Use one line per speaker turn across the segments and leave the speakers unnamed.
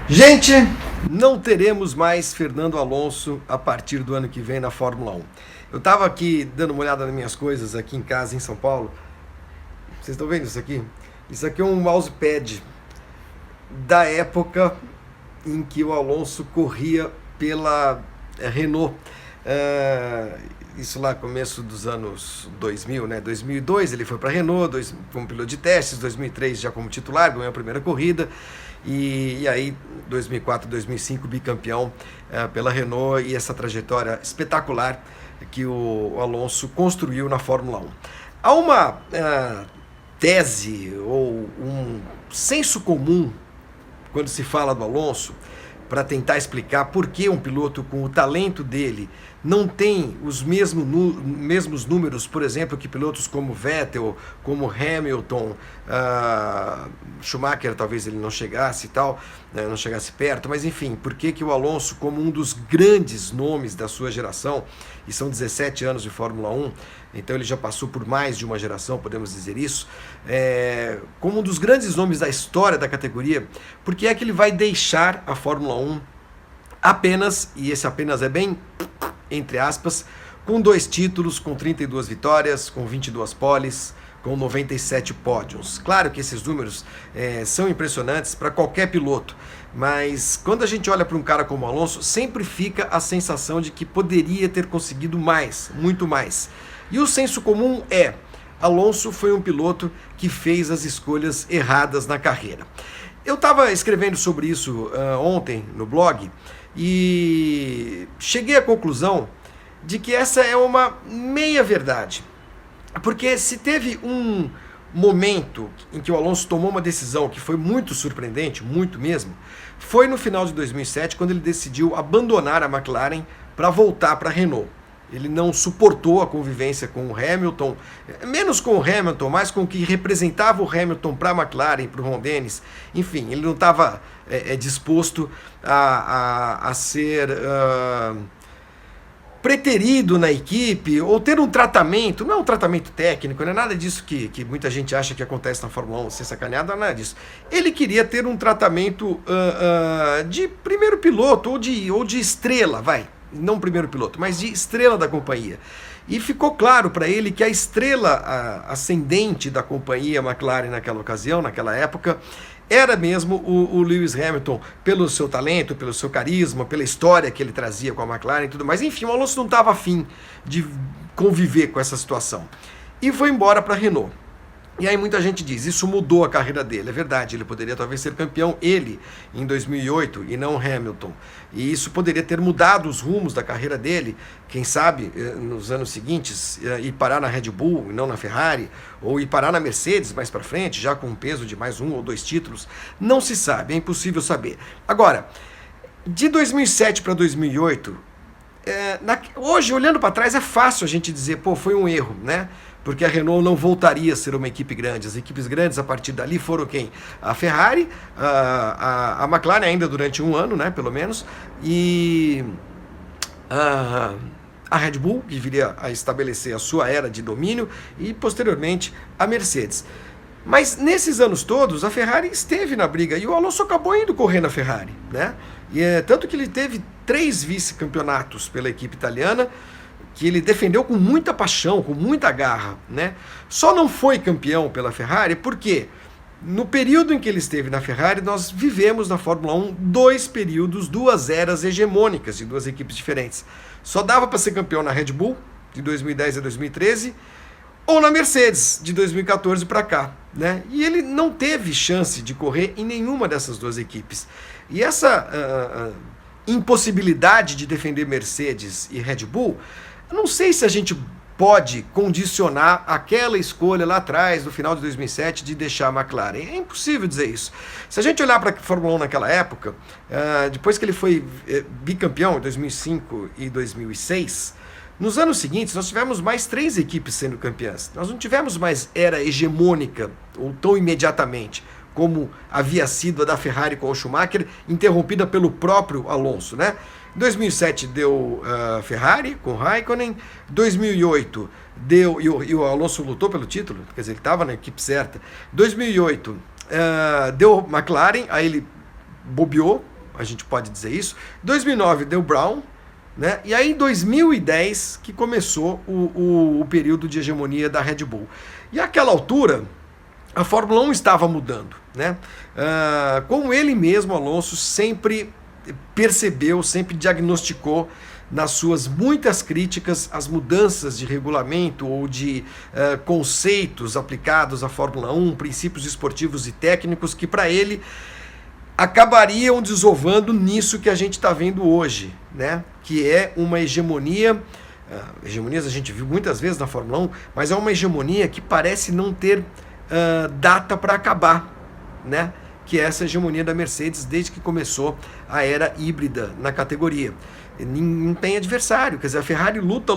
Gente, não teremos mais Fernando Alonso a partir do ano que vem na Fórmula 1. Eu estava aqui dando uma olhada nas minhas coisas aqui em casa, em São Paulo. Vocês estão vendo isso aqui? Isso aqui é um mousepad da época em que o Alonso corria pela Renault. Isso lá começo dos anos 2000, né? 2002 ele foi para a Renault, como piloto de testes, 2003 já como titular, ganhou a primeira corrida. E aí, 2004, 2005, bicampeão pela Renault e essa trajetória espetacular que o Alonso construiu na Fórmula 1. Há uma tese ou um senso comum quando se fala do Alonso para tentar explicar por que um piloto com o talento dele não tem os mesmos números, por exemplo, que pilotos como Vettel, como Hamilton, Schumacher talvez ele não chegasse e tal, né, não chegasse perto, mas enfim, por que o Alonso, como um dos grandes nomes da sua geração, e são 17 anos de Fórmula 1, então ele já passou por mais de uma geração, podemos dizer isso, como um dos grandes nomes da história da categoria, por que é que ele vai deixar a Fórmula 1 apenas, e esse apenas é bem entre aspas, com 2 títulos, com 32 vitórias, com 22 poles, com 97 pódios. Claro que esses números são impressionantes para qualquer piloto, mas quando a gente olha para um cara como Alonso, sempre fica a sensação de que poderia ter conseguido mais, muito mais. E o senso comum é: Alonso foi um piloto que fez as escolhas erradas na carreira. Eu estava escrevendo sobre isso ontem no blog e cheguei à conclusão de que essa é uma meia verdade. Porque se teve um momento em que o Alonso tomou uma decisão que foi muito surpreendente, muito mesmo, foi no final de 2007, quando ele decidiu abandonar a McLaren para voltar para a Renault. Ele não suportou a convivência com o Hamilton, menos com o Hamilton, mais com o que representava o Hamilton para a McLaren, para o Ron Dennis. Enfim, ele não estava disposto a ser preterido na equipe ou ter um tratamento, não é um tratamento técnico, não é nada disso que muita gente acha que acontece na Fórmula 1, ser sacaneado, não é nada disso. Ele queria ter um tratamento de primeiro piloto ou de estrela, não primeiro piloto, mas de estrela da companhia. E ficou claro para ele que a estrela ascendente da companhia McLaren naquela ocasião, naquela época, era mesmo o Lewis Hamilton, pelo seu talento, pelo seu carisma, pela história que ele trazia com a McLaren e tudo mais. Enfim, o Alonso não estava afim de conviver com essa situação. E foi embora para a Renault. E aí muita gente diz, isso mudou a carreira dele. É verdade, ele poderia talvez ser campeão, ele, em 2008, e não Hamilton. E isso poderia ter mudado os rumos da carreira dele, quem sabe, nos anos seguintes, ir parar na Red Bull e não na Ferrari, ou ir parar na Mercedes mais para frente, já com um peso de mais 1 ou 2 títulos. Não se sabe, é impossível saber. Agora, de 2007 para 2008, hoje, olhando para trás, é fácil a gente dizer, pô, foi um erro, né? Porque a Renault não voltaria a ser uma equipe grande. As equipes grandes a partir dali foram quem? A Ferrari, a McLaren ainda durante um ano, né, pelo menos, e a Red Bull, que viria a estabelecer a sua era de domínio, e posteriormente a Mercedes. Mas nesses anos todos, a Ferrari esteve na briga e o Alonso acabou indo correr na Ferrari, né? E tanto que ele teve 3 vice-campeonatos pela equipe italiana, que ele defendeu com muita paixão, com muita garra, né? Só não foi campeão pela Ferrari porque no período em que ele esteve na Ferrari, nós vivemos na Fórmula 1 2 períodos, 2 eras hegemônicas de 2 equipes diferentes. Só dava para ser campeão na Red Bull, de 2010 a 2013, ou na Mercedes, de 2014 para cá, né? E ele não teve chance de correr em nenhuma dessas 2 equipes. E essa impossibilidade de defender Mercedes e Red Bull, eu não sei se a gente pode condicionar aquela escolha lá atrás, no final de 2007, de deixar a McLaren. É impossível dizer isso. Se a gente olhar para a Fórmula 1 naquela época, depois que ele foi bicampeão em 2005 e 2006, nos anos seguintes nós tivemos mais 3 equipes sendo campeãs. Nós não tivemos mais era hegemônica, ou tão imediatamente, como havia sido a da Ferrari com o Schumacher, interrompida pelo próprio Alonso, né? Em 2007 deu Ferrari com Raikkonen, 2008 deu, e o Alonso lutou pelo título, quer dizer, ele estava na equipe certa. 2008 deu McLaren, aí ele bobeou, a gente pode dizer isso. 2009 deu Brown, né? E aí em 2010 que começou o período de hegemonia da Red Bull. E àquela altura, a Fórmula 1 estava mudando, né? Como ele mesmo, Alonso, sempre percebeu, sempre diagnosticou nas suas muitas críticas às mudanças de regulamento ou de conceitos aplicados à Fórmula 1, princípios esportivos e técnicos que para ele acabariam desovando nisso que a gente está vendo hoje, né? Que é uma hegemonia. Hegemonias a gente viu muitas vezes na Fórmula 1, mas é uma hegemonia que parece não ter data para acabar, né? Que é essa hegemonia da Mercedes desde que começou a era híbrida na categoria. Não tem adversário, quer dizer, a Ferrari luta,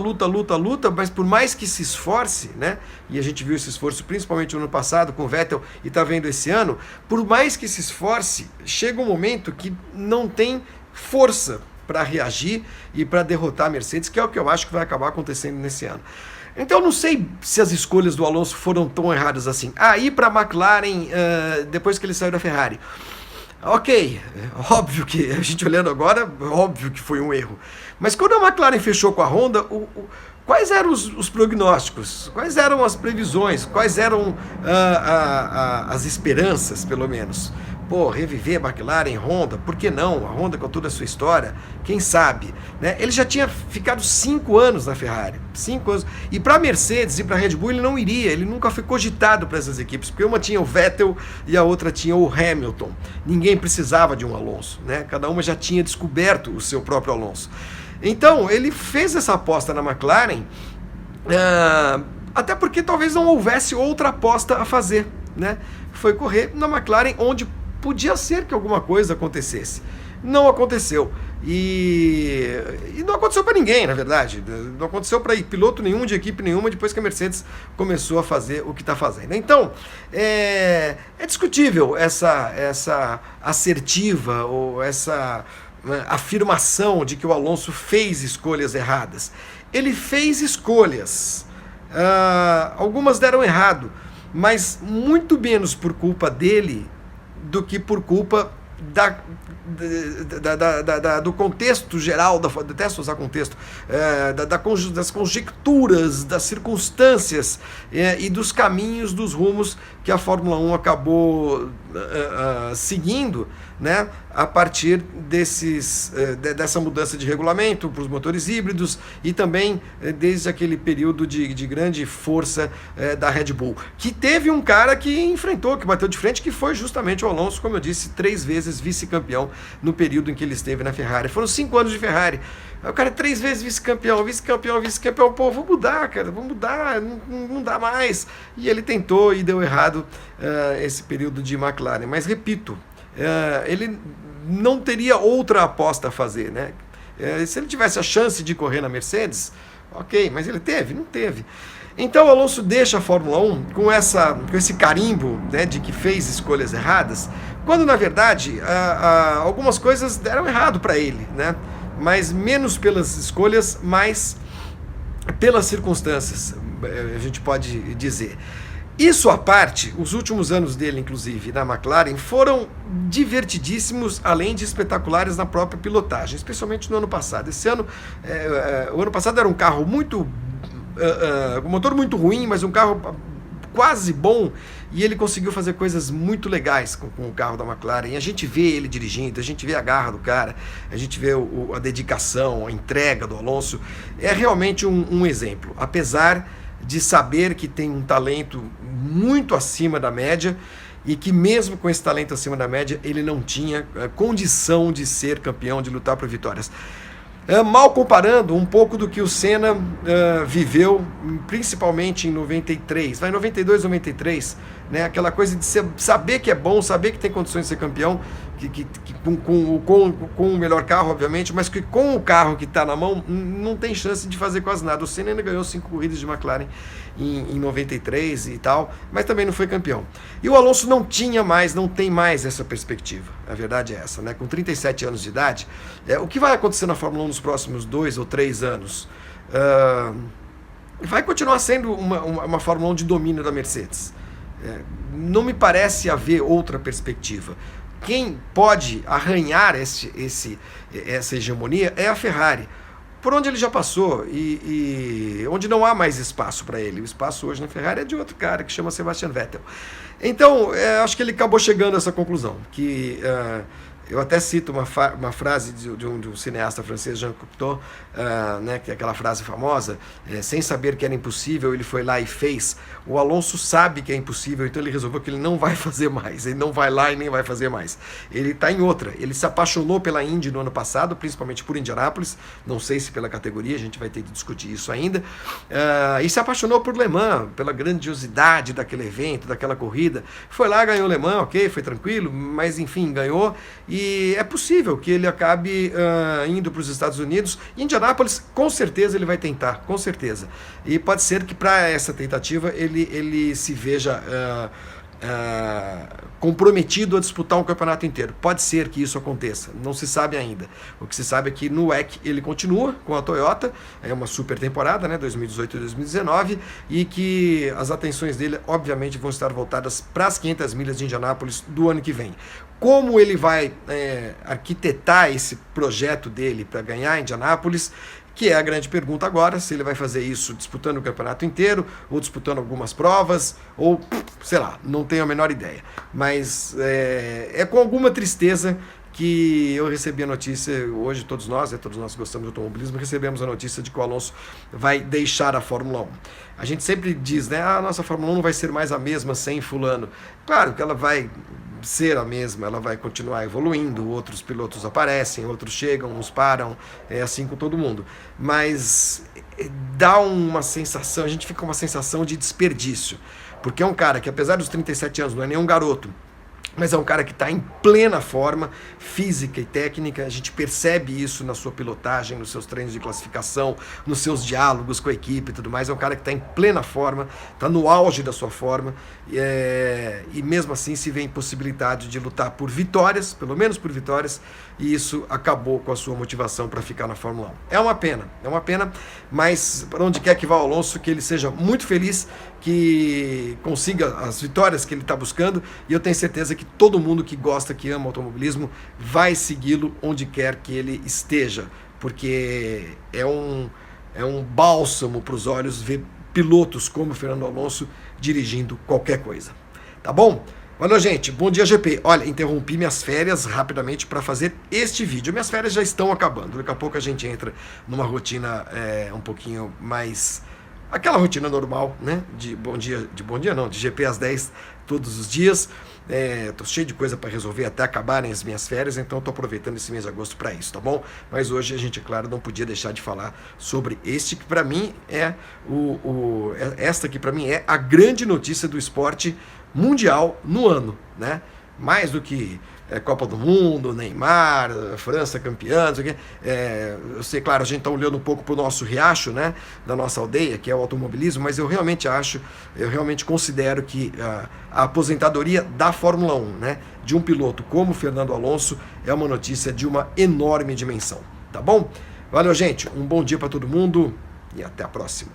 mas por mais que se esforce, né? E a gente viu esse esforço principalmente no ano passado com o Vettel e está vendo esse ano, por mais que se esforce, chega um momento que não tem força para reagir e para derrotar a Mercedes, que é o que eu acho que vai acabar acontecendo nesse ano. Então eu não sei se as escolhas do Alonso foram tão erradas assim. Ir para a McLaren depois que ele saiu da Ferrari. Ok, óbvio que, a gente olhando agora, óbvio que foi um erro. Mas quando a McLaren fechou com a Honda, quais eram os prognósticos? Quais eram as previsões? Quais eram as esperanças, pelo menos? Pô, reviver a McLaren, Honda, por que não? A Honda com toda a sua história, quem sabe? Né? Ele já tinha ficado 5 anos na Ferrari, 5 anos. E para a Mercedes e para a Red Bull ele não iria, ele nunca foi cogitado para essas equipes, porque uma tinha o Vettel e a outra tinha o Hamilton. Ninguém precisava de um Alonso, né? Cada uma já tinha descoberto o seu próprio Alonso. Então, ele fez essa aposta na McLaren, até porque talvez não houvesse outra aposta a fazer, né? Foi correr na McLaren, onde podia ser que alguma coisa acontecesse. Não aconteceu. E não aconteceu para ninguém, na verdade. Não aconteceu para piloto nenhum, de equipe nenhuma, depois que a Mercedes começou a fazer o que está fazendo. Então, é discutível essa assertiva ou essa afirmação de que o Alonso fez escolhas erradas. Ele fez escolhas. Algumas deram errado, mas muito menos por culpa dele do que por culpa do contexto geral, detesto usar contexto, das conjecturas, das circunstâncias e dos caminhos, dos rumos que a Fórmula 1 acabou seguindo, né, a partir dessa mudança de regulamento para os motores híbridos e também desde aquele período de grande força da Red Bull, que teve um cara que enfrentou, que bateu de frente, que foi justamente o Alonso, como eu disse, 3 vezes vice-campeão no período em que ele esteve na Ferrari. Foram 5 anos de Ferrari. O cara 3 vezes vice-campeão, pô, vou mudar, cara, vou mudar, não dá mais. E ele tentou e deu errado esse período de McLaren. Mas repito, ele não teria outra aposta a fazer, né? Se ele tivesse a chance de correr na Mercedes, ok, mas ele teve? Não teve. Então o Alonso deixa a Fórmula 1 com esse carimbo, né, de que fez escolhas erradas, quando na verdade algumas coisas deram errado para ele, né? Mas menos pelas escolhas, mais pelas circunstâncias, a gente pode dizer. Isso à parte, os últimos anos dele, inclusive, na McLaren, foram divertidíssimos, além de espetaculares na própria pilotagem, especialmente no ano passado. Esse ano, o ano passado era um carro um motor muito ruim, mas um carro quase bom, e ele conseguiu fazer coisas muito legais com o carro da McLaren. E a gente vê ele dirigindo, a gente vê a garra do cara, a gente vê a dedicação, a entrega do Alonso. É realmente um exemplo, apesar de saber que tem um talento muito acima da média e que mesmo com esse talento acima da média, ele não tinha condição de ser campeão, de lutar por vitórias. Mal comparando um pouco do que o Senna viveu, principalmente em 93, vai 92, 93, né? Aquela coisa de saber que é bom, saber que tem condições de ser campeão, com o melhor carro, obviamente, mas que com o carro que está na mão, não tem chance de fazer quase nada. O Senna ainda ganhou 5 corridas de McLaren em 93 e tal, mas também não foi campeão. E o Alonso não tem mais essa perspectiva. A verdade é essa, né? Com 37 anos de idade, o que vai acontecer na Fórmula 1 nos próximos 2 ou 3 anos? Vai continuar sendo uma Fórmula 1 de domínio da Mercedes. Não me parece haver outra perspectiva. quem pode arranhar essa hegemonia é a Ferrari, por onde ele já passou e onde não há mais espaço para ele. O espaço hoje na Ferrari é de outro cara que chama Sebastian Vettel. Então, acho que ele acabou chegando a essa conclusão, que eu até cito uma frase de um cineasta francês, Jean Cocteau, né, que é aquela frase famosa, sem saber que era impossível, ele foi lá e fez. O Alonso sabe que é impossível, então ele resolveu que ele não vai fazer mais, ele não vai lá e nem vai fazer mais. Ele está em outra, ele se apaixonou pela Indy no ano passado, principalmente por Indianápolis, não sei se pela categoria, a gente vai ter que discutir isso ainda, e se apaixonou por Le Mans, pela grandiosidade daquele evento, daquela corrida. Foi lá, ganhou Le Mans, ok, foi tranquilo, mas enfim, ganhou. E é possível que ele acabe indo para os Estados Unidos. Indianápolis, com certeza, ele vai tentar, com certeza. E pode ser que para essa tentativa ele se veja comprometido a disputar um campeonato inteiro. Pode ser que isso aconteça, não se sabe ainda. O que se sabe é que no WEC ele continua com a Toyota, é uma super temporada, né, 2018 e 2019, e que as atenções dele, obviamente, vão estar voltadas para as 500 milhas de Indianápolis do ano que vem. Como ele vai arquitetar esse projeto dele para ganhar Indianápolis, que é a grande pergunta agora, se ele vai fazer isso disputando o campeonato inteiro, ou disputando algumas provas, ou, sei lá, não tenho a menor ideia. Mas é com alguma tristeza que eu recebi a notícia, hoje todos nós gostamos de automobilismo, recebemos a notícia de que o Alonso vai deixar a Fórmula 1. A gente sempre diz, né, a nossa Fórmula 1 não vai ser mais a mesma sem fulano. Claro que ela vai ser a mesma, ela vai continuar evoluindo, outros pilotos aparecem, outros chegam, uns param, é assim com todo mundo. Mas dá uma sensação, a gente fica com uma sensação de desperdício, porque é um cara que, apesar dos 37 anos, não é nenhum garoto, mas é um cara que está em plena forma física e técnica. A gente percebe isso na sua pilotagem, nos seus treinos de classificação, nos seus diálogos com a equipe e tudo mais. É um cara que está em plena forma, está no auge da sua forma, e mesmo assim se vê impossibilidade de lutar por vitórias, pelo menos por vitórias, e isso acabou com a sua motivação para ficar na Fórmula 1. É uma pena, mas para onde quer que vá o Alonso, que ele seja muito feliz, que consiga as vitórias que ele está buscando, e eu tenho certeza que todo mundo que gosta, que ama automobilismo, vai segui-lo onde quer que ele esteja, porque é um bálsamo para os olhos ver pilotos como o Fernando Alonso dirigindo qualquer coisa. Tá bom? Valeu, gente. Bom dia, GP. Olha, interrompi minhas férias rapidamente para fazer este vídeo. Minhas férias já estão acabando. Daqui a pouco a gente entra numa rotina um pouquinho mais... aquela rotina normal, né? De GP às 10 todos os dias. Tô cheio de coisa para resolver até acabarem as minhas férias, então tô aproveitando esse mês de agosto para isso, tá bom? Mas hoje a gente, claro, não podia deixar de falar sobre este que para mim esta que para mim é a grande notícia do esporte mundial no ano, né? Mais do que Copa do Mundo, Neymar, França campeã, não sei o quê. Eu sei, claro, a gente está olhando um pouco para o nosso riacho, né, da nossa aldeia, que é o automobilismo, mas eu realmente considero que a aposentadoria da Fórmula 1, né, de um piloto como Fernando Alonso, é uma notícia de uma enorme dimensão, tá bom? Valeu, gente, um bom dia para todo mundo e até a próxima.